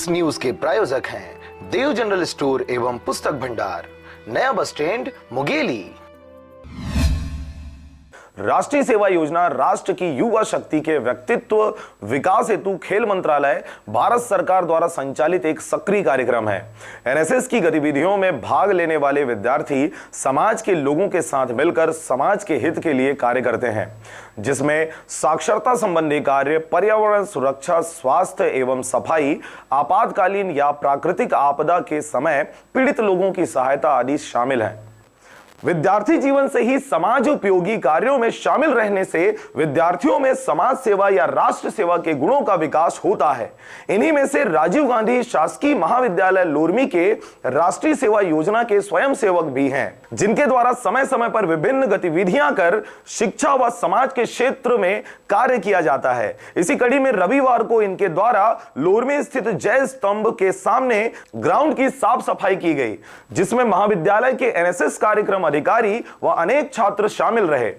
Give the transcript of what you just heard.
इस न्यूज के प्रायोजक हैं देव जनरल स्टोर एवं पुस्तक भंडार, नया बस स्टैंड, मुंगेली। राष्ट्रीय सेवा योजना राष्ट्र की युवा शक्ति के व्यक्तित्व विकास हेतु खेल मंत्रालय भारत सरकार द्वारा संचालित एक सक्रिय कार्यक्रम है। एनएसएस की गतिविधियों में भाग लेने वाले विद्यार्थी समाज के लोगों के साथ मिलकर समाज के हित के लिए कार्य करते हैं, जिसमें साक्षरता संबंधी कार्य, पर्यावरण सुरक्षा, स्वास्थ्य एवं सफाई, आपातकालीन या प्राकृतिक आपदा के समय पीड़ित लोगों की सहायता आदि शामिल है। विद्यार्थी जीवन से ही समाज उपयोगी कार्यों में शामिल रहने से विद्यार्थियों में समाज सेवा या राष्ट्र सेवा के गुणों का विकास होता है। इन्हीं में से राजीव गांधी शासकीय महाविद्यालय लोरमी के राष्ट्रीय सेवा योजना के स्वयंसेवक भी हैं, जिनके द्वारा समय समय पर विभिन्न गतिविधियां कर शिक्षा व समाज के क्षेत्र में कार्य किया जाता है। इसी कड़ी में रविवार को इनके द्वारा लोरमी स्थित जय स्तंभ के सामने ग्राउंड की साफ सफाई की गई, जिसमें महाविद्यालय के एनएसएस कार्यक्रम अधिकारी व अनेक छात्र शामिल रहे।